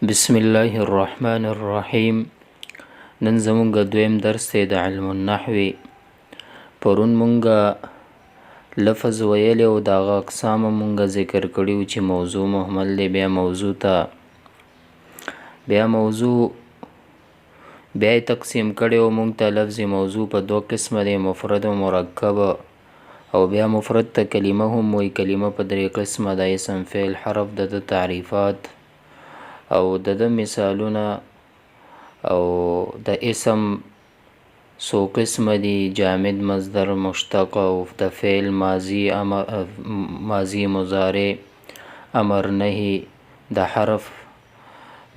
بسم الله الرحمن الرحیم. نن زمونږ دویم درس دی د علم النحو. پرون مونږه لفظ ویلی او د هغه اقسام مونږه ذکر کړي و چې موضوع محمل دی. بیا موضوع یې تقسیم کړی و مونږ ته. لفظ موضوع په دو قسمه دی، مفرد و مرکب. او بیا مفرد ته کلمه هم وی. کلمه په درې قسمه ده: اسم، فعل، حرف. د تعریفات او د مثالونه. او د اسم څو قسمه دي: جامد، مصدر، مشتق. او د فعل ماضی، مضارع، امر، نهی. د حرف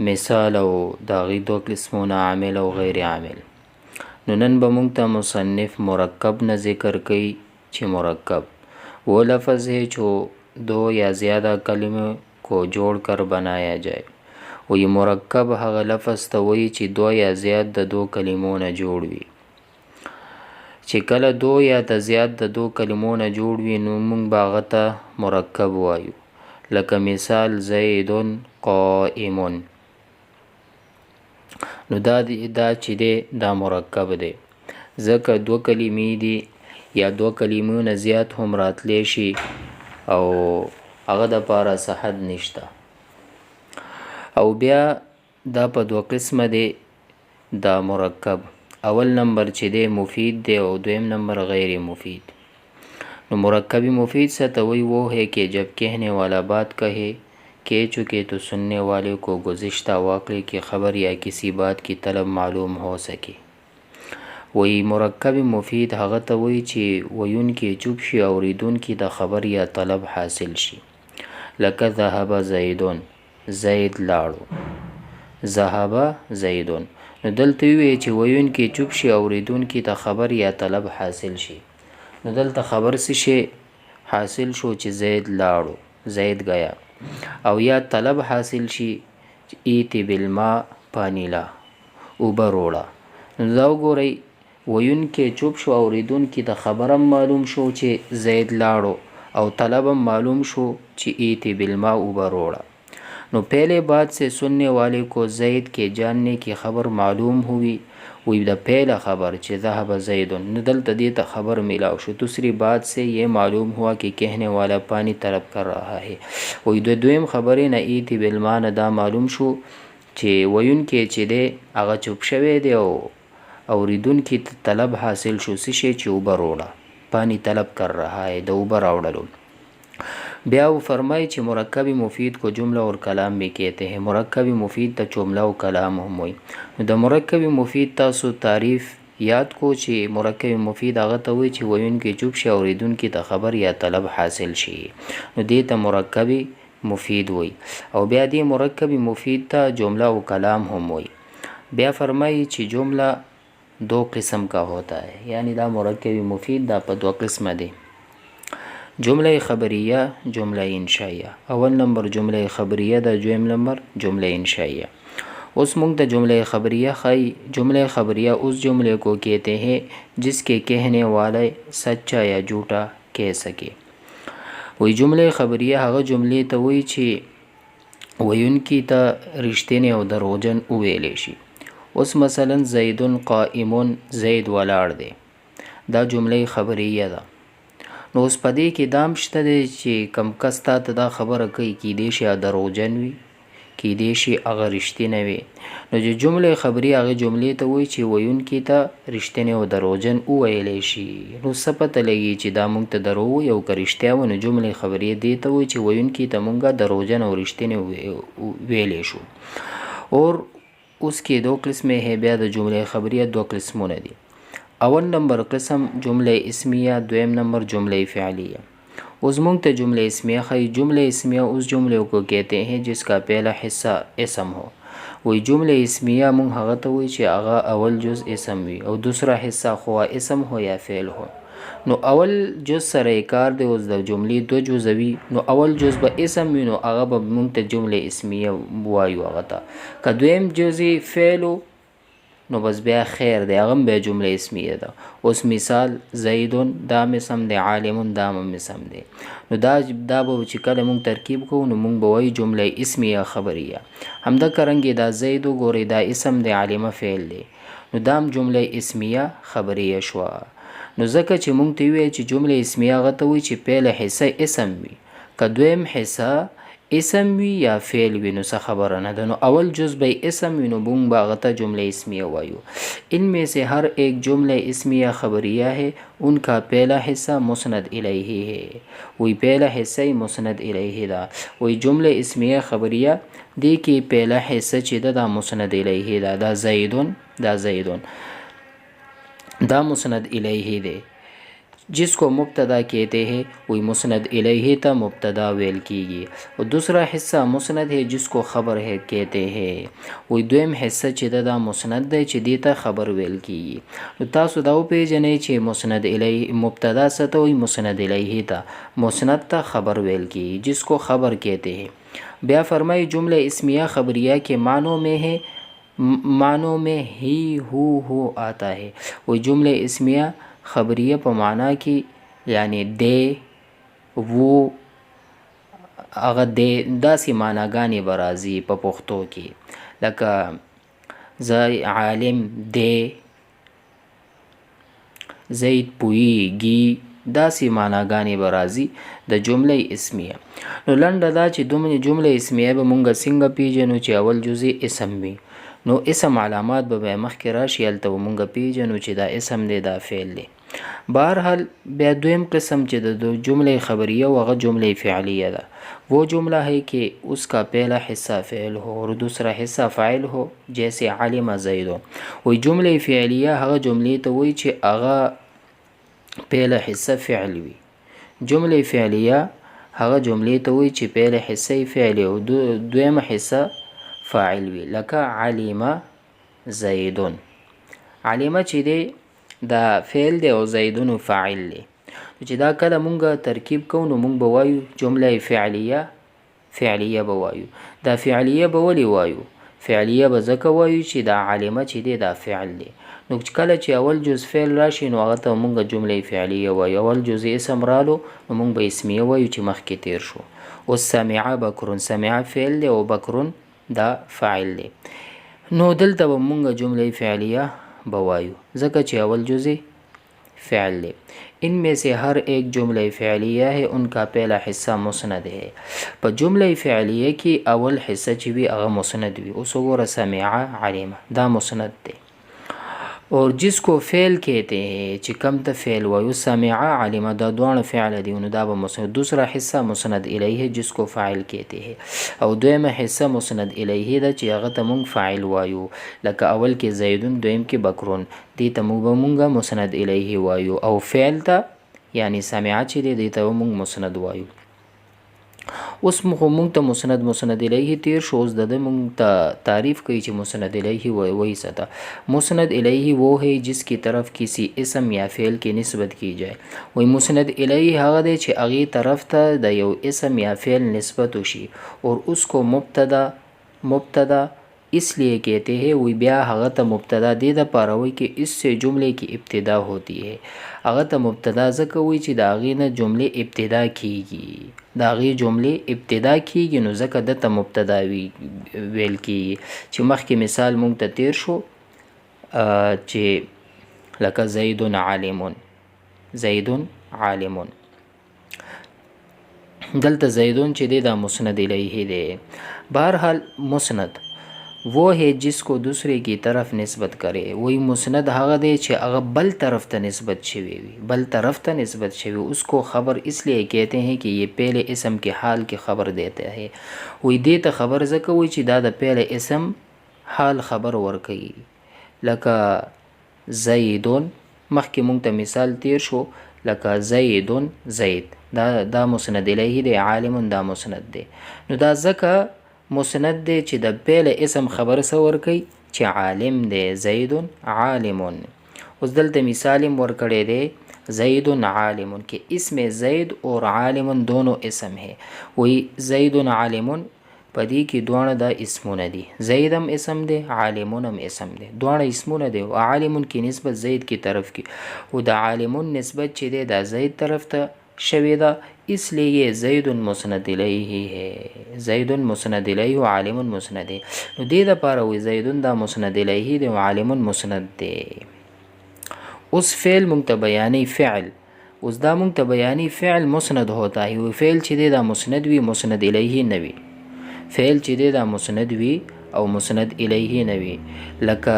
مثال او د هغې دو قسمونه عامل او غیر عامل. نو نن به مونږ ته مصنف مرکب نه ذکر کوي چې مرکب وہ لفظ ہے جو دو یا زیادہ کلمه کو جوڑ کر بنایا جائے. وی مرکب هغه لفظ ته وی چې دو یا زیات د دو کلمو نه جوړ وي. چې کله دو یا د زیات د دو کلمو نه جوړ وي نو مونږ به هغه ته مرکب وایو. لکه مثال زید قائم. نو دا چې دی دا مرکب دی، ځکه دو کلمې دي یا دو کلمو نه زیات هم راتلی شي او هغه دپاره صحت نشته. او بیا دا په دو قسمه دی دا مرکب. اول نمبر چې دی مفید دی او دویم نمبر غیر مفید. نو مرکب مفید څه ته وی؟ وہ ہے کہ جب کہنے والا بات کہے کہہ چکے تو سننے والے کو گزشتہ واقعے کی خبر یا کسی بات کی طلب معلوم ہو سکے. وی مرکب مفید هغه ته وی چې ویونکي چوپ شي، اوریدونکي د خبر یا طلب حاصل شي. لکه ذهب زیدون، زید لاړو. ذهب زیدون. نو دلته وی چې ویونکي چوپ شي، اوریدونکي د خبر یا طلب حاصل شي. نو دلته خبر څه شي حاصل شو چې زید لاړو، زید گیا. او یا طلب حاصل شي ایتی بالماء، پانی لا، اوبه روړه. نو دا وګورئ، ویونکي چوپ شو، اوریدونکي د خبرم معلوم شو چې زید لاړو، او طلبم معلوم شو چې ایتی بالماء، اوبه روړه. نو پہلے بات سے سننے والے کو زید کے جاننے کی خبر معلوم ہوئی. وی دا پہلا خبر چې ذهب زیدون، نو دلته دې ته خبر ملاو شو. دوسری بات سے یہ معلوم ہوا کہ کہنے والا پانی طلب کر رہا ہے. وی دویم خبرې نه ایتی بالماء نه دا معلوم شو چې ویونکي چې دی هغه چوپ شوی دی او اوریدونکي طلب حاصل شو څه شی چې اوبه روړه، پانی طلب کر رہا ہے، د اوبه راوړلو. بیا وہ فرمائی چې مرکب مفید کو جملہ اور کلام بھی کہتے ہیں. مرکب مفید ته جمله او کلام هم وي. نو د مرکب مفید تاسو تعریف یاد کو چې مرکب مفید هغه ته وي چې ویونکي چوپ شي، اوریدونکي ته خبر یا طلب حاصل شي. نو دې ته مرکب مفید وي. او بیا دې مرکب مفید ته جمله او کلام هم وي. بیا فرمائی چې جمله دو قسم کا ہوتا ہے، یعنی دا مرکب مفید دا په دو قسمه دی: جمله خبریه، جمله انشائیه. اول نمبر جمله خبریه ده، دویم نمبر جمله انشائیه. اس مونږ ته جمله خبریه خی. جمله خبریه اس جملے کو کہتے ہیں جس کے کہنے والے سچا یا جھوٹا کہہ سکے. وی جمله خبریه هغه جملې ته وی چې ویونکي ته رښتینی او دروغجن وویلی شي. اوس مثلا زیدون قائمون، زید ولاړ دی، دا جمله خبریه ده. نو اوس په دې کې دام شته دی چې کم کس تا ته دا خبره کوي، کیدای شي دروغجن وي، کیدای شي هغه رښتینی وي. نو چې جمله خبریه هغه جملې ته وایي چې ویونکي ته رښتینی او دروغجن وویلی شي. نو څه پته لګي چې دا مونږ ته دروغ وي او که رښتیا وي. نو جمله خبریه دې ته وایي چې ویونکي ته مونږه دروغجن او رښتینی ویلی شو. اور اس کے دو قسمیں ہے. بیا د جمله خبریه دو قسمونه دي. اول نمبر قسم جمله اسمیه، دویم نمبر جمله فعلیه. اس مونږ ته جمله اسمیه خی. جمله اسمیه اس جملوں کو کہتے ہیں جس کا پہلا حصہ اسم ہو. وی جمله اسمیه مونږ هغه ته وی چې هغه اول جز اسم وي او دوسرا حصہ خو اسم هو یا فعل هو. نو اول جز سره کار دی. اوس د جملې دو جز وي، نو اول جز به اسم وي، نو هغه به مونږ ته جمله اسمیه وایو هغه ته. که دویم جز فعل نو بس بیا خیر دی هغه بیا جمله اسمیه ده. اوس مثال زیدون دا مسم دی، عالمون دا مسم دی. نو دا به چې کله مونږ ترکیب کوو نو مونږ به وایو جمله اسمیه خبریه. همدا کرنګې دا زید وګورئ دا اسم دی، عالمه فعل دی، نو دا هم جمله اسمیه خبریه شوه. نو ځکه چې مونږ ته ویل چې جمله اسمیه هغه ته وایي چې پیله حصه اسم وي، که دویم حصه اسم وي یا فعل وي نو څه خبره نه ده. نو اول جز به اسم وي نو مونږ به هغه ته جمله اسمیه وایو. ان میں سے ہر ایک جملہ اسمیہ خبریہ ہے، ان کا پہلا حصہ مسند الیہ ہے. وی پہلا حصہ مسند الیہ دا. وی جمله اسمیه خبریه دی کې پہلا حصہ چې دا مسند الیہ دا. دا زیدون دا مسند الیہ دی. جس کو مبتدا کہتے ہیں وہی مسند الیہ تا مبتدا ویل کیږي. اور دوسرا حصہ مسند ہے جس کو خبر ہے کہتے ہیں. وہی دویم حصہ چې دا مسند دی چې دیتا خبر ویل کیږي. نو تاسو دا وپېژنئ چې مسند الیہ مبتدا څه ته وایي، مسند الیہ تا، مسند تا خبر ویل کیږي جس کو خبر کہتے ہیں. بیا فرمائی جملہ اسمیہ خبریہ کے معنوں میں ہی ہو آتا ہے. وہی جملہ اسمیہ خبریه په معنا کې یعنی دی وو هغه دی داسې معناګانې به راځي په پښتو کې، لکه زه عالم دی، زید پوهیږي، داسې معناګانې به راځي د جمله اسمیه. نو لنډه دا چې جمله اسمیه به مونږ څنګه پیژنو چې اول جزء اسم وي، نو اسم علامات به مخکې راشي، هلته به مونږ پیژنو چې دا اسم دی دا فعل دی. بہرحال بیا دویم قسم چې د جمله خبریه و هغه جمله فعلیه ده. وہ جملہ ہے کہ اس کا پہلا حصہ فعل ہو اور دوسرا حصہ فاعل ہو، جیسے علم زید. وہی جمله فعلیه هغه جملې ته وایي چې هغه پہلا حصہ فعل وي. جمله فعلیه هغه جملې ته وایي چې پہلا حصہ فعل او دویمه حصہ فاعل وي، لکه علم زیدون. علم چې دی دا فعل دی او زیدون فاعل دی. چې دا کله مونږ ترکیب کوو نو مونږ به وایو جمله فعلیه به وایو. دا فعلیه به ولې وایو؟ فعلیه به ځکه وایو چې دا علمه چې دی دا فعل دی. نو کله چې اول جز فعل راشي نو هغه ته مونږ جمله فعلیه وایو. اول جز اسم رالو نو مونږ به اسمیه وایو چې مخکې تیر شو. اوس سمع بکرون، سمع فعل دی او بکرون دا فاعل دی. نو دلته به مونږ جمله فعلیه بوایو ځکه چې اول جزء فعل دی. ان میں سے ہر ایک جملہ فعلیہ ہے، ان کا پہلا حصہ مسند ہے. په جمله فعلیه کې اول حصہ چې وي هغه مسند وي. اوس وګوره سمع علم دا مسند دی. اور جس کو فعل کہتے ہیں چې کم ته فعل وایو، سمع علم دا دوانه فعل دی نو دا به مسند. دوسرا حصہ مسند الیہ جس کو فاعل کہتے ہیں، او دویمه حصہ مسند الیہ دا چې هغه ته مونږ فاعل وایو، لکه اول کې زیدون دویم کې بکرون، دې ته مونږ مسند الیہ وایو. او فعل ته یعنی سمع چې دی ته مونږ مسند وایو. اوس مونږ ته مسند الیہ تیر شو. اوس د مونږ ته تعریف کوي چې مسند الیہ وہی ستا. مسند الیہ وہ ہے جس کی طرف کسی اسم یا فعل کی نسبت کی جائے. وہی مسند الیہ هغه دی چې هغې طرف ته د یو اسم یا فعل نسبت وشي اور اس کو مبتدا اس لیے کہتے ہیں. وی بیا هغه ته مبتدا دې دپاره وایي چې اس سے جملے کی ابتدا ہوتی ہے. هغه ته مبتدا ځکه وایي چې د هغې نه جملې ابتدا کیږي، د هغې جملې ابتدا کیږي، نو ځکه دته مبتدا ویل کیږي. چې مخکې مثال مونږ ته تیر شو چې لکه زیدون عالمون. دلته زیدون چې دی دا مسند الیہ دی. بہرحال مسند وہ ہے جس کو دوسرے کی طرف نسبت کرے. وہی مسند هغه دی چې هغه بل طرف ته نسبت شوی وي، بل طرف ته نسبت شوی. اس کو خبر اس لیے کہتے ہیں کہ یہ پہلے اسم کے حال کی خبر دیتا ہے. وی دې ته خبر ځکه وایي چې دا د پہلے اسم حال خبر ورکوي. لکه زیدون مخکې مونږ ته مثال تیر شو، لکه زیدون زید دا مسند الیہ دی، عالمون دا مسند دی. نو دا ځکه مسند دی چې د پیل اسم خبر څه ورکوي چې عالم دی، زیدون عالمون. اوس دلته مثال هم ورکړی دی زیدون عالمون کې اسم زید اور عالمون دونوں اسم ہے. وہی زیدون عالمون پدې کې دواړه د اسمونه دي. زید هم اسم دی، عالمون هم اسم دی، دواړه اسمونه دی. او عالمون کې نسبت زید کی طرف کی او د عالمون نسبت چې دی د زید طرف ته شوی ده، इसलिए زید مسند الیه ہے. زید مسند الیه او عالم مسند دی. نو دې د پاره وی زید دا مسند الیه دی او عالم مسند دی. اوس فعل مونږ ته بیانې فعل، اوس دا مونږ ته بیانې فعل مسند ہوتا ہے. او فعل چې دی دا مسند وی مسند الیه نه وی. فعل چې دی دا مسند وی او مسند الیه نه وی. لکه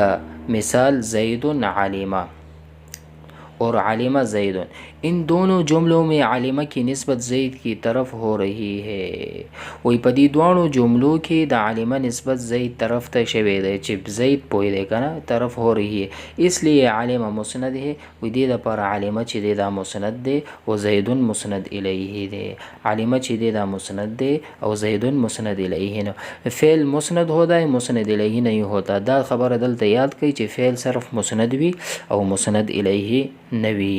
مثال زید عالمہ اور عالمہ زید، ان دونوں جملوں میں عالمہ کی نسبت زید کی طرف ہو رہی ہے. وی پدی دوانو جملوں کې د عالمہ نسبت زید طرف ته شوی دی چې زید پوی دی کنه طرف هو رہی ہے. اس لیے عالمہ مسند ہے. وی دې لپاره عالمہ چې دی دا مسند دی او زید مسند الیه دی. عالمہ چې دی دا مسند دی او زید مسند الیه نه. فعل مسند ہوتا ہے مسند الیه نہیں ہوتا. دا خبر دلته یاد کړئ چې فعل صرف مسند وی او مسند الیه نوی.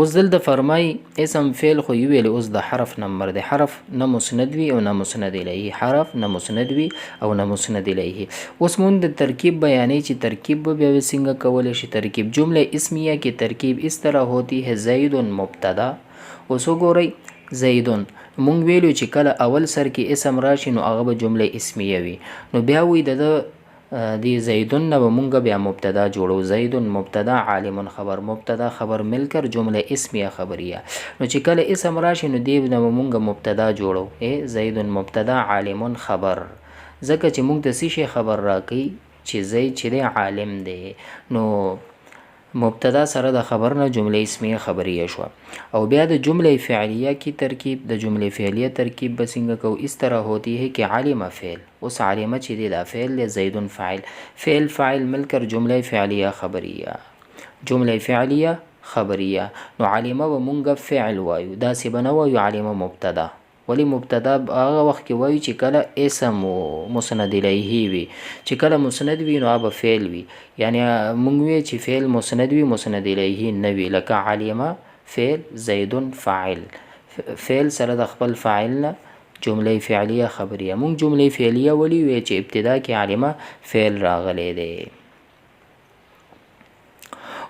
اوس دلته فرمای اسم فعل خو ویل، اوس د حرف نمبر دی. حرف نه مسند وی او نه مسند الیه. حرف نه مسند وی او نه مسند الیه. اوس مونږ د ترکیب بیانې چې ترکیب به بیا څنګه کولای شي. ترکیب جمله اسمیه کی ترکیب اس طرح ہوتی ہے زید مبتدا. اوس وګورئ زیدون مونږ ویلو چې کله اول سر کې اسم راشي نو هغه به جمله اسمیه وي. نو بیا وی د دی زیدون نه مونږ بیا مبتدا جوړو. زیدون مبتدا عالم خبر، مبتدا خبر مل کر جمله اسمیه خبریه. نو چې کله اسم راشي نو دی نه مونږ مبتدا جوړو. زیدون مبتدا عالم خبر. ځکه چې مونږ د څه شي خبر راکې چې زید چې عالم دی، نو مبتدا سره د خبر نه جمله اسمیه خبریه شو. او بیا د جمله فعلیه کی ترکیب، د جمله فعلیه ترکیب به څنګه کو. اس طرح ہوتی ہے کہ عالم فعل. اوس عالمه چې دی دا فعل دی، زید فاعل، فعل فاعل مل کر جمله فعلیه خبریه. جمله فعلیه خبریه. نو عالمه و مونږ فعل وایو، دا سی بنو وایو عالمه مبتدا. ولی مبتدا هغه وخت کې وایو چې کله اسم مسند الیه وي. چې کله مسند وي نو هغه فعل وي. یعنی مونږ وی چې فعل مسند وي مسند الیه نه وي. لکه عالمه فعل، زید فاعل. فعل سره د خپل فاعل نه جمله فعلیه خبریه. مونږ جمله فعلیه ولی وی چې ابتدا کې عالمه فعل راغلی دی.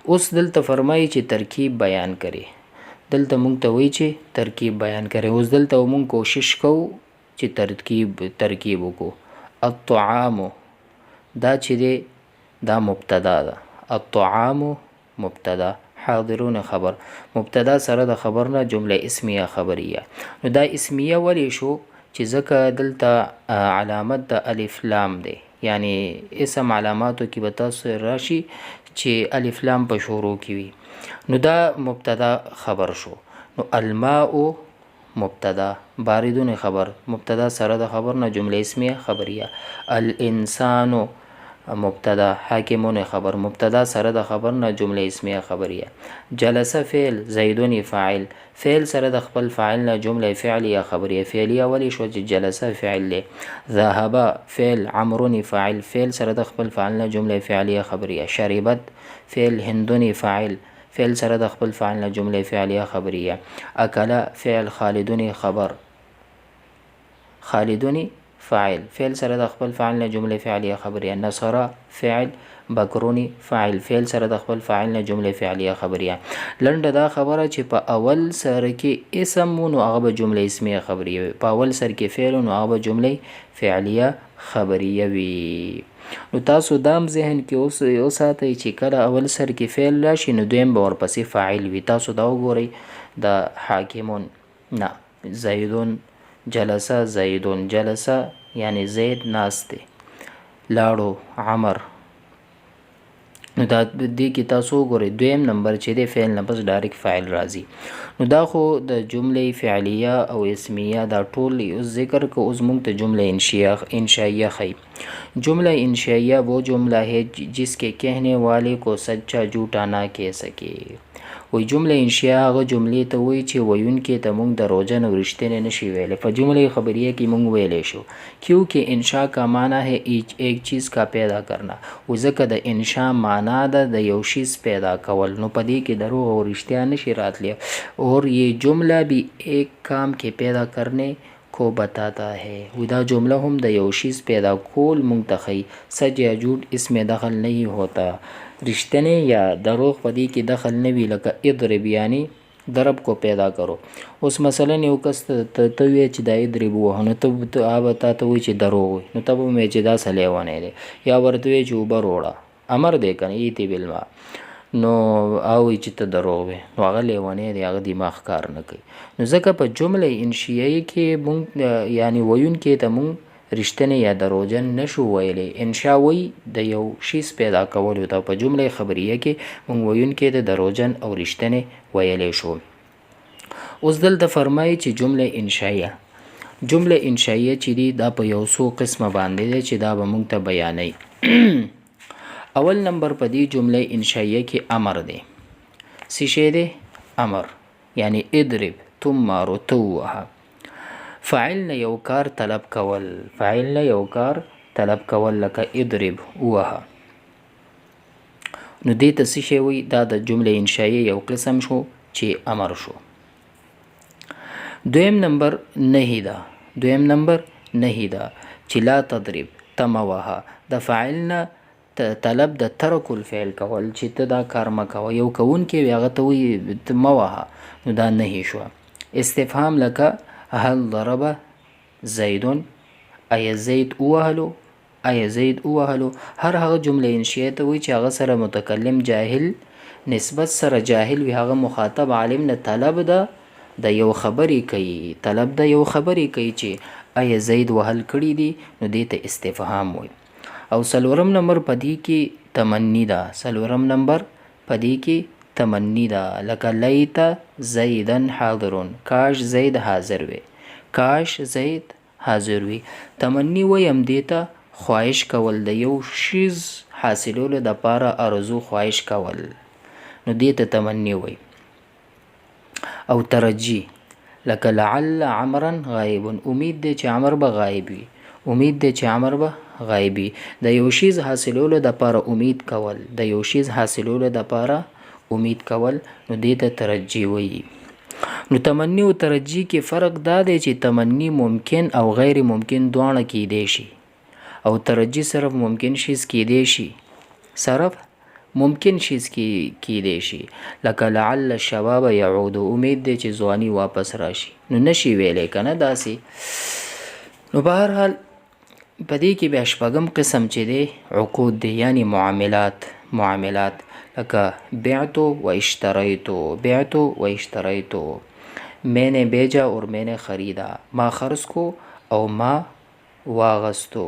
اوس دلته فرمایي چې ترکیب بیان کړي. دلته مونږ ته وی چې ترکیب بیان کړي. اوس دلته مونږ کوشش کوو چې ترکیب وکړو. الطعام دا چې دی دا مبتدا ده. الطعام مبتدا، حاضرون خبر. مبتدا سره د خبر نه جمله اسمیه خبریه. نو دا اسمیه ولی شو چې ځکه دلته علامت د الف لام دی. یعنی اسم علاماتو کې به تاسو راشي چې الف لام په شروع کې وي. نو دا مبتدا خبر شو. نو الماء مبتدا، باردون خبر. مبتدا سره د خبر نه جمله اسمیه خبریه. الانسان مبتدا، حاکمون خبر. مبتدا سره د خبر نه جمله اسمیه خبریه. جلس فعل، زیدون فاعل. فعل سره د خپل فاعل نه جمله فعلیه خبریه. فعلیه ولی شو چې جلس فعل له. ذهب فعل، عمرو فاعل. فعل سره د خپل فاعل نه جمله فعلیه خبریه. شربت فعل، هندون فاعل. فعل سره د خپل فاعل نه جمله فعلیه خبریه. اکل فعل، خالدون خبر. خالدون فاعل. فعل سره د خپل فاعل نه جمله فعلیه خبریه. نصر فعل، بکرونی فاعل. فعل سره د خپل فاعل نه جمله فعلیه خبریه. لنډه دا خبره چې په اول سره کې اسم نو هغه جمله اسمیه خبریه وي. په اول سره کې فعل نو هغه جمله فعلیه خبریه وي. نو تاسو دام ذهن کې اوس یو ساتئ چې کله اول سر کې فعل راشي نو دویم به ورپسې فاعل وي. تاسو دا وګورئ د حاکمون نه زیدون، جلسه زیدون، جلسه یعنی زید ناست دی. لاړو عمر. نو دا دې کې تاسو وګورئ دویم نمبر چې دی فعل نه بس ډایرکټ فاعل راځي. نو دا خو د جمله فعلیه او اسمیه دا ټول اوس ذکر کو. اوس مونږ ته جمله انشائیه خی. جمله انشائیه وہ جملہ ہے جس کے کہنے والے کو سچا جھوٹا نہ کہہ سکے. وی جمله انشاء هغه جملې ته وایي چې ویونکي ته مونږ دروغجن او رښتینی نشي ویلی. په جمله خبریه کې مونږ ویلی شو کیونکہ انشاء کا معنی ہے ایک چیز کا پیدا کرنا. و ځکه د انشاء معنی ده د یو شیز پیدا کول. نو په دې کې دروغ او رښتیا نشي راتلی. اور یہ جملہ بھی ایک کام کے پیدا کرنے کو بتاتا ہے. وی دا جمله هم د یو شیز پیدا کول مونږ ته ښیي. سچ یا جھوٹ اس میں دخل نہیں ہوتا. رښتینی یا دروغ په دې کې دخل نه وي. لکه اضرب یعنی ضرب کو پیدا کرو. اوس مثلا یو کس ته وی چې دا اضرب ووهه نو ته هغه تا ته وایي چې دروغ وي نو ته به وایې چې دا څه لیونی دی. یا ورته وایې چې اوبه روړه امر دی که نه ایتی بالماء نو هغه چې ته دروغ وي نو هغه لیونی دی هغه دماغ کار نه کوي. نو ځکه په جمله انشئیه کې مونږ یعنی ویونکي ته مونږ رښتینی یا دروغجن نشو ویلی. انشا وی د یو شیز پیدا کولو ته. په جمله خبریه کې مونږ ویونکي ته دروغجن او رښتینی ویلی شو. اوس دلته فرمایي چې جمله انشائیه چې دی دا په یو څو قسمه باندې دی چې دا به مونږ ته بیانوي. اول نمبر په دې جمله انشائیه کې امر دی. څه شی دی؟ امر یعنی اضرب تم مارو تو وهه. فاعل نه یو کار طلب کول لکه اضرب وهه. نو دې ته څه شی وایي؟ دا د جمله انشائیه یو قسم شو چې امر شو. دویم نمبر نهی ده چې لا تضرب تم وهه. د فاعل نه طلب د ترک الفعل کول چې ته دا کار مکوه. یو کوونکی وي هغه ته وایي مه وهه نو دا نهی شو. استفهام لکه هل ضرب زید ایا زید ووهلو. هر هغه جمله انشئیه ته وایي چې هغه سره متکلم جاهل نسبت سره جاهل وي. هغه مخاطب عالم نه طلب د یو خبرې کوي چې ایا زید وهل کړي دي نو دې ته استفهام وایي. او څلورم نمبر په دې کې تمنی ده. لکه لیت زیدن حاضرون. کاش زید حاضر وي. تمنی ویم دې ته خواهش کول د یو شیز حاصلولو د پاره ارزو خواهش کول نو دې ته تمنی وایي. او ترجی لکه لعل عمرا غایب. امید دی چې عمر به غایب وي. د یو شیز حاصلولو د پاره امید کول نو دې ته ترجی وایي. نو تمنی او ترجی کې فرق دا دی چې تمنی ممکن او غیر ممکن دواړه کیدی شي او ترجی صرف ممکن شیز کیدی شي. لکه لعل الشباب يعود. امید دی چې ځواني واپس راشي نو نشي ویلی کنه داسې. نو بهرحال په دې کې بیا شپږم قسم چې دی عقود دی یعنی معاملات. لکه بعت و اشتریتو. میں نے بیچا اور میں نے خریدا. ما خرڅ کو او ما واغستو.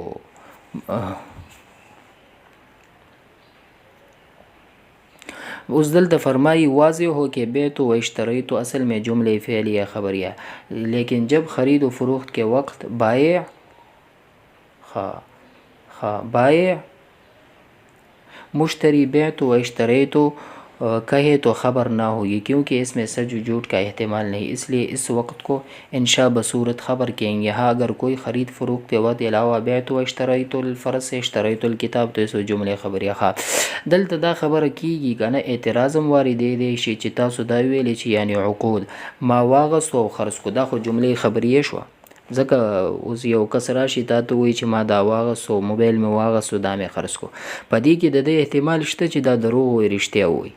اوس دلته فرمائی واضح ہو کہ بیت و اشتریتو اصل میں جملے فعلیہ خبریہ لیکن جب خرید و فروخت کے وقت بائع مشتری بیت و اشتریتو کہے تو خبر نہ ہوگی کیونکہ اس میں سچ و جھوٹ کا احتمال نہیں. اس لیے اس وقت کو انشاء بصورت خبر کہیں گے. ہاں اگر کوئی خرید فروخت کے وقت علاوہ بیت و اشتریت الفرس اشتریت الکتاب تو اسو جمله خبریه. ها دلته دا خبره کیږي کنه اعتراض هم وارد دی شي چې تاسو دا ویلې چې یعنی عقود ما واغستو او خرڅ کو دا خو جمله خبریه شو. ځکه اوس یو کس راشي تا ته وایي چې ما دا واغستو موبایل مې واغستو دا مې خرڅ کو. په دې کې د دې احتمال شته چې دا دروغ وي رښتیا وي.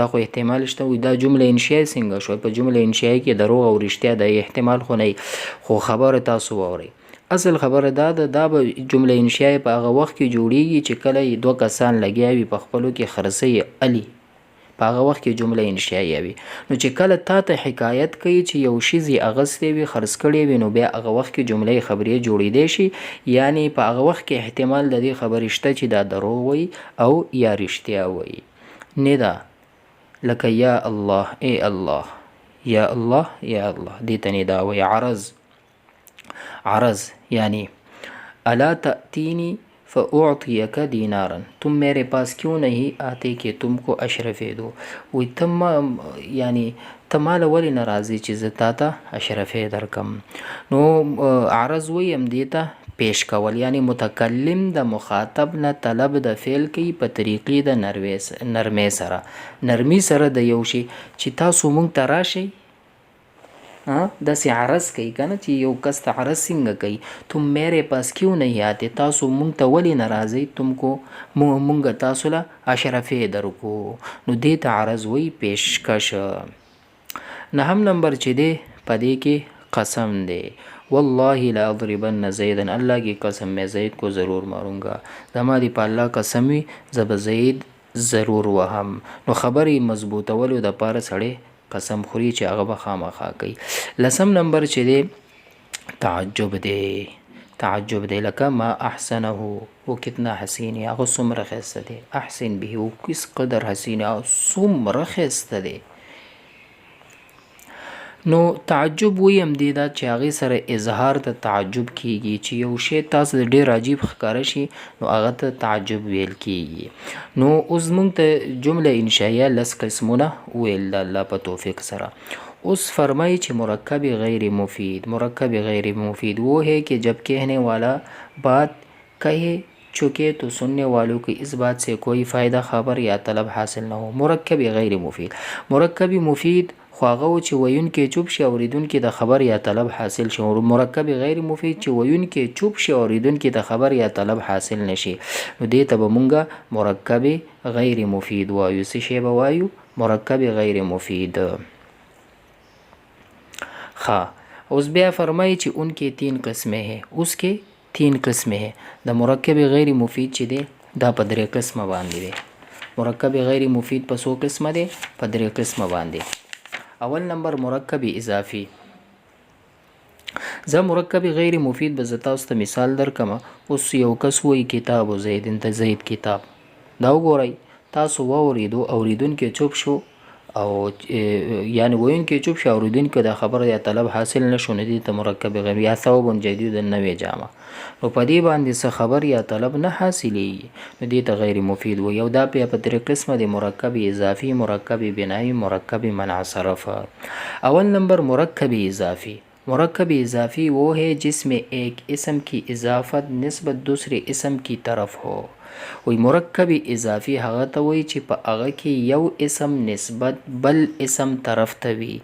دا خو احتمال شته وي. دا جمله انشائیه څنګه شو؟ په جمله انشائیه کې دروغ او رښتیا د احتمال خو نه خو خبره تاسو واورئ. اصل خبره دا به جمله انشائیه په هغه وخت کې جوړیږي چې کله دوه کسان لګیا وي په خپلو کې خرڅی علي په هغه وخت کې جمله انشائیه وي. نو چې کله تا ته حکایت کوي چې یو شی زی اغستې وي خرڅ کړی وي نو بیا هغه وخت کې جمله خبریه جوړیدای شي. یعنی په هغه وخت کې احتمال د دې خبرې شته چې دا دروغ وي او یا رښتیا وي. ندا لکه یا الله ای الله یا الله دې ته ندا وي. عرض یعنی الا تأتینی فأعطیک دینارا. تم میرے پاس کیوں نہیں آتے کہ تم کو اشرفے دو. وی تم یعنی تمال ولی ناراضی چې زه تا ته اشرفې درکم. نو عرض ویم دیتا پیش کول یعنی متکلم د مخاطب نه طلب د فعل کوي په طریقې د نرمۍ سره د یو شي چې تاسو مونږ ته راشئ داسې عرض کوي که نه چې یو کس ته عرض څنګه کوي تم میرے پاس کیوں نہیں آتے تاسو مونږ ته ولې نه راځئ تم کو مونږ تاسو له اشرفې درکو نو دې ته عرض وی پیشکش. نهم نمبر چې دی په دې کې قسم دی والله لا اضربن زیدا الله کی قسم میں زید کو ضرور مارونگا زما دی په الله قسم وي زه به زید ضرور وهم. نو خبرې مضبوطولو د پاره سړی قسم خوري چې هغه به خامخا کوي. لسم نمبر چې دی تعجب دی تعجب دی لکه ما احسنه و کتنا حسین هغه څومره ښایسته دی احسن به و کس قدر حسین څومره ښایسته دی. نو تعجب ویم دی دا چې هغې سره اظهار د تعجب کیږي چې یو شی تاسو د ډېر عجیب ښکاره شي نو هغه ته تعجب ویل کیږي. نو اوس موږ ته جمله انشائیه لس قسمونه ویل د الله په توفیق سره. اوس فرمائی چې مرکب غیر مفید وہ ہے کہ جب کہنے والا بات کہے چکے تو سننے والوں کو اس بات سے کوئی فائدہ خبر یا طلب حاصل نہ ہو. مرکب غیر مفید خو هغه چې ویونکی چوپ شي اوریدونکي د خبر یا طلب حاصل شي. مرکب غیر مفید چې ویونکی چوپ شي اوریدونکي د خبر یا طلب حاصل نشي نو دې ته به مونږه مرکب غیر مفید وایو. څه شی به وایو؟ مرکب غیر مفید. اوس بیا فرمایي چې ان کې 3 قسمه ہے اس کې 3 قسمه ہے. د مرکب غیر مفید چې دی دا په 3 قسمه باندې دی. مرکب غیر مفید په 100 قسمه دی په 3 قسمه باندې. اول نمبر مرکب اضافی. زه مرکب غیر مفید به زه تاسو ته مثال درکمه. اوس یو کس وایي کتاب زید د زید کتاب دا وګورئ تاسو واوریدو اوریدونکي چوپ شو او یعنی ویونکي چوپ شو اوریدونکي د خبر یا طلب حاصل نشو نه دي ته مرکب غیر یا ثواب جدید نوې جامه نو په دې باندې څه خبر یا طلب نه حاصلېږي نو دې ته غیر مفید وایي. او دا په 3 قسمه دی مرکب اضافی مرکب بنایی مرکب منع صرف. اول نمبر مرکب اضافی وہ ہے جس میں ایک اسم کی اضافت نسبت دوسرے اسم کی طرف ہو. وی مرکب اضافی هغه ته وایي چې په هغه کې یو اسم نسبت بل اسم طرف ته وي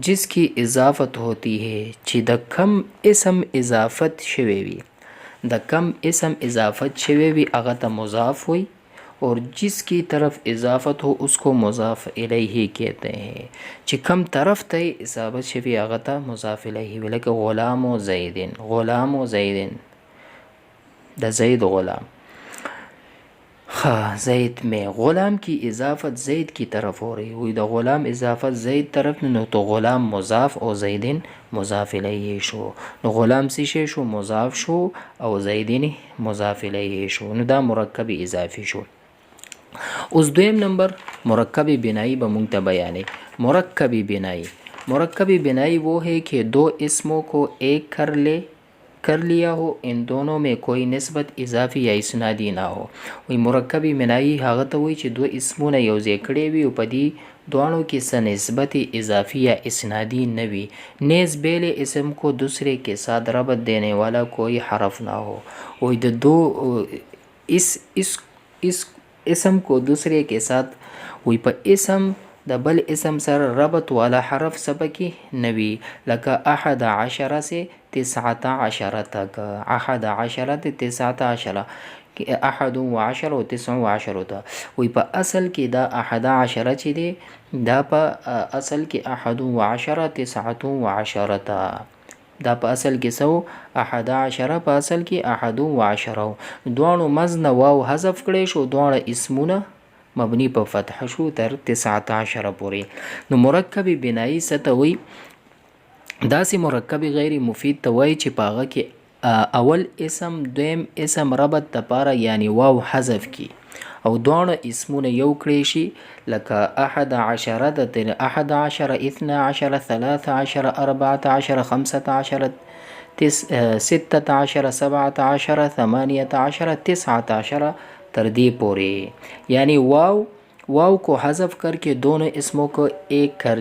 جس کی اضافت ہوتی ہے چې د کم اسم اضافت شوی وي هغه ته مضاف وي اور جس کی طرف اضافت ہو اس کو مضاف الیہ کہتے ہیں. چې کم طرف ته اضافت شوی هغه ته مضاف الیہ وي لکه غلام و زیدن د زید غلام. زید میں غلام کی اضافت زید کی طرف ہو رہی ہوئی دا غلام اضافت زید طرف نو تو غلام مضاف او زیدن مضاف الیہ شو نو غلام سی شو مضاف شو او زیدن مضاف الیہ شو نو دا مرکب اضافی شو. اوس دویم نمبر مرکب بنائی با مونږ ته بیانې. مرکب بنائی وہ ہے کہ 2 اسموں کو ایک کر لیا ہو ان دونوں میں کوئی نسبت اضافی یا اسنادی نہ ہو. وی مرکب بنائی هغه ته وایي چې 2 اسمونه یو ځای کړي وي او په دې دوانو کې څه نسبت اضافی یا اسنادی نہ وي. نیز بیل اسم کو دوسرے کے ساتھ ربط دینے والا کوئی حرف نہ ہو. وی د دو اس اسم کو دوسرے کے ساتھ وی په اسم د بل اسم سره ربط والا حرف سبکی نوی لکه 11 سے 19 تک 11 تے 19 11 و 19 تا وی په اصل کې دا 11 چې دی دا په اصل کې 11 19 تا دا په اصل کې سو 11 په اصل کې 11 دوانو مزن واو حذف کړي شو دوانو اسمونه مبنی په فتح شو تر 19 پورې. نو مرکب بنایی ستوي داسې مرکب غیر مفید ته وایي چې په هغه کې اول اسم دویم اسم ربط دپاره یعنی واو حذف کی او دوانو اسمونه یو کړی شي لکه 11 د 11 12 13 14 15 16 17 18 19 تر دې پورې یعنی واو वाव को हज़फ करके दोनों इसमों को एक कर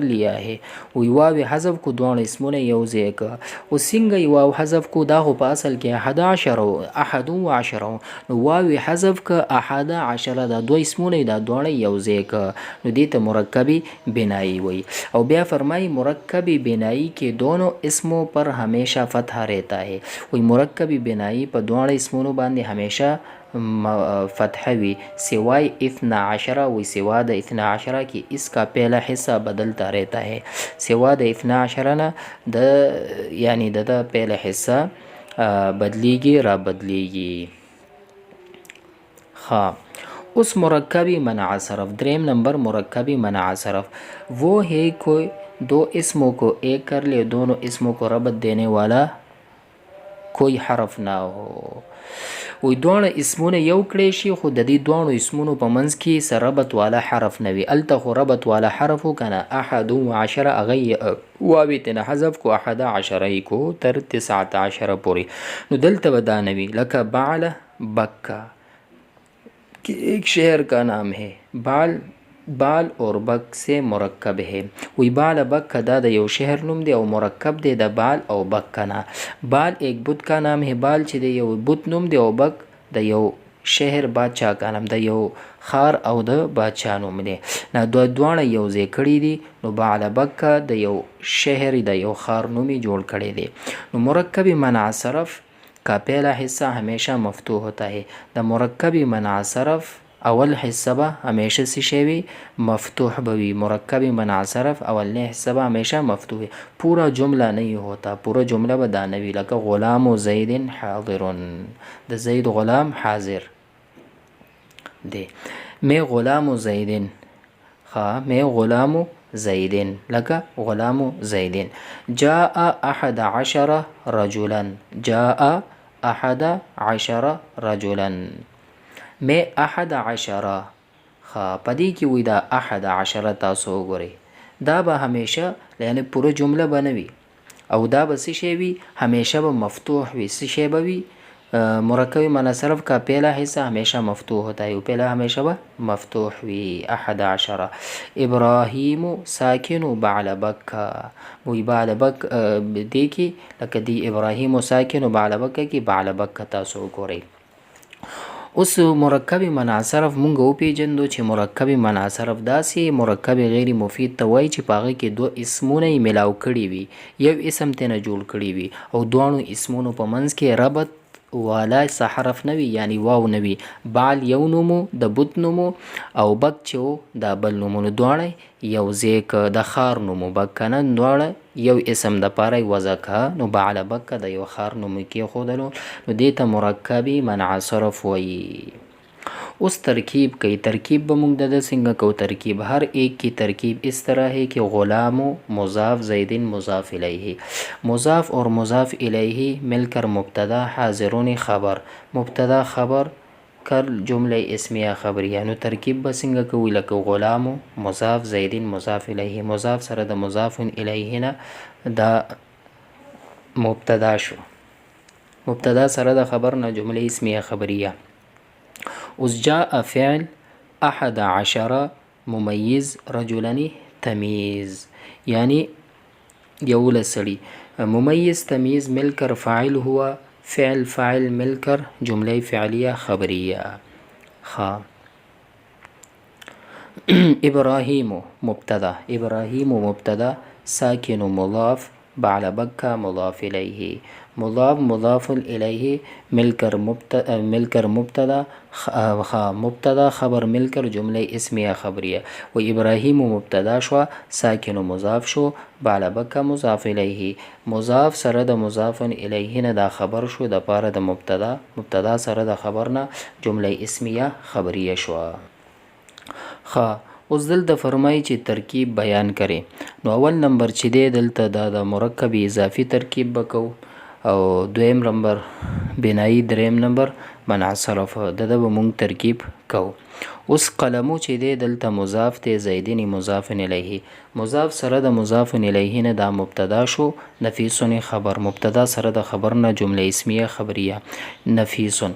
लिया है. वی واو حذف کو دوه اسمونه یو ځای که. او څنګه واو حذف کو؟ دا خو په اصل کې 11 نو واو حذف که 11 دا دوه اسمونه دا دوه یو ځای که. نو دې ته مرکبی بنایی وی. او بیا فرمائی مرکبی بنایی के दोनों اسمों पर हमेशा فتح रहता है. वही مرکبی بنایی په دوه اسمونو باندې हमेशा فتح वि सिवाय 12 वही सिवा द 12 की इसका पहला हिस्सा बदलता रहता है. सिवा द 12 ना द यानी द पहला हिस्सा बदलेगी را बदलेगी. हाँ उस मुरक्कबी मनअ सरफ. द्रेम नंबर मुरक्कबी मनअ सरफ वो है कोई दो इसमों को एक कर ले, दोनों इसमों को रबत देने वाला कोई حرف ना हो. وی دوانه اسمونه یو کړی شي خو د دې دوانو اسمونو په منځ کې سره ربط والا حرف نه وي. الته خو ربط والا حرف کنه 11 هغه واوی ته حذف کو 11 کو تر 19 پورې. نو دلته به دا نه وي لکه بعل بکا कि एक शहर का नाम है. बाल और बक से مرکب है. وی بال بک دا د یو شهر نوم دی او مرکب دی د بال او بک کنا. بال ایک بت کا نام ہے. بال چې دی یو بت نوم دی او بک د یو شهر بادشاہ کا نام د یو خار او د بادشاہ نوم دی. نه دوه یو ځای کړي دي. نو بال بک د یو شهر د یو خار نومي جوړ کړي دي. نو مرکب منع صرف का पहला हिस्सा हमेशा मفتوح होता है. द مرکب منع صرف اول حصہ به همیشه سی شوی مفتوح بوی. مرکب منع صرف اولنے حصہ به همیشه مفتوح ہے. پورا جملہ نہیں ہوتا. پورا جملہ به دا نوی لکه غلام و زید حاضر. د زید غلام حاضر دی. میں غلام و زید میں غلام زید لکه غلام زید. جاء 11 رجلا. جاء 11 رجلا. میں 11 پدې کې وی دا 11 تاسو وګورئ. دا به همیشه یعنی پوره جمله بنوي او دا به څه شی وي همیشه به مفتوح وي. څه شی به وي مرکب منع صرف کا پہلا حصہ ہمیشہ مفتوح ہوتا ہے. پہلا ہمیشہ وہ مفتوح وی. 11 ابراہیم ساکن بعل بکا. وی بعل بک دیکھی لکه دی ابراہیم ساکن بعل بکا کی بعل بکا تاسو ګورئ. اوس مرکب منع صرف مونږ وپیژندو چې مرکب منع صرف داسې مرکب غیر مفید ته وایي چې په هغه کې دوه اسمونه یې ملاو کړي وي. یو اسم ته نه جوړ کړي وي او دوانو اسمونو په منځ کې ربط والا څه حرف نه وي یعنی واو نه وي. بال یو نومو د بت نومو او بک چې و دا بل نومو. نو دواړه یو ځای که د خار نومو بک که نه دواړه یو اسم د پاره وضع که. نو بعل بک د یو خار نومو کېښودلو. نو دې ته مرکبی منع صرف وایي. اوس ترکیب کوي. ترکیب به موږ د څنګه کو؟ ترکیب هر ایک کی ترکیب اس طرح ہے کہ غلام مضاف زید مضاف الیہ. مضاف اور مضاف الیہ مل کر مبتدا حاضرون خبر. مبتدا خبر کر جمله اسمیه خبریه. نو ترکیب به څنګه کوي؟ لکه غلام مضاف زید مضاف الیہ. مضاف سره د مضاف الیہ نه دا مبتدا شو. مبتدا سره د خبر نه جمله اسمیه خبریه. اوس جاء فعل 11 ممیز رجلنی تمیز یعنی یولس سړي. ممیز تمیز مل کر فاعل ہوا. فعل فاعل مل کر جمله فعلیه خبریه. خا ابراهیم مبتدا. ابراهیم مبتدا ساکن مضاف بعل بکا مضاف الیه. مضاف مضاف الیه مل کر مبتدا مبتدا خبر مل کر جمله اسمیه خبریه. و ابراهیم مبتدا شو ساکن مضاف شو بعل بکا مضاف الیه. مضاف سره د مضاف الیه نه دا خبر شو د پاره د مبتدا. مبتدا سره د خبر نه جمله اسمیه خبریه شو. اوس دلته فرمایي چې ترکیب بیان کړي. نو اول نمبر چې دی دلته د مرکب اضافي ترکیب بکو او دویم نمبر بنایی. دریم نمبر منع صرف د به مونږ ترکیب کو. اوس قلمو چې دی دلته مضاف ته زیدین مضاف الیه. مضاف سره د مضاف الیه نه دا مبتدا شو. نفیسن خبر. مبتدا سره د خبر نه جمله اسمیه خبریه نفیسن.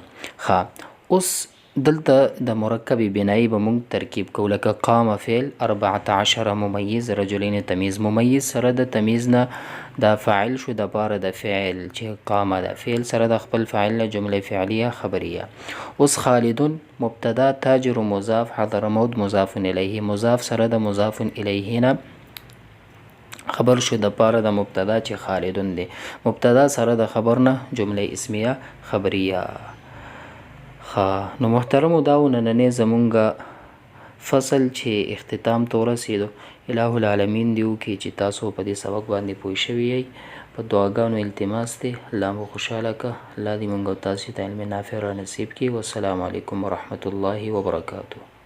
اوس دلته د مرکب بنایی به مونږ ترکیب کو لکه قام فعل 14 ممیز رجلین تمیز ممیز سره د تمیز نه دا فاعل شو د پاره د فعل چې قام د فعل سره د خپل فاعل نه جمله فعلیه خبریه. اوس خالدون مبتدا تاجر مضاف حضرموت مضاف الیه مضاف سره د مضاف الیه نه خبر شو د پاره د مبتدا چې خالدون دی مبتدا سره د خبر نه جمله اسمیه خبریه. نو محترمو داو نننې زمونږ فصل چې اختتام ته ورسېدو الٰه العالمین دیو کې چې تاسو په دې سبق باندې پوه شوي یئ په دعاګانو التماس دی الله مو خوشحاله که الله دې مونږ او تاسو ته علم نافع را نصیب کړي. والسلام علیکم ورحمة الله وبرکاته.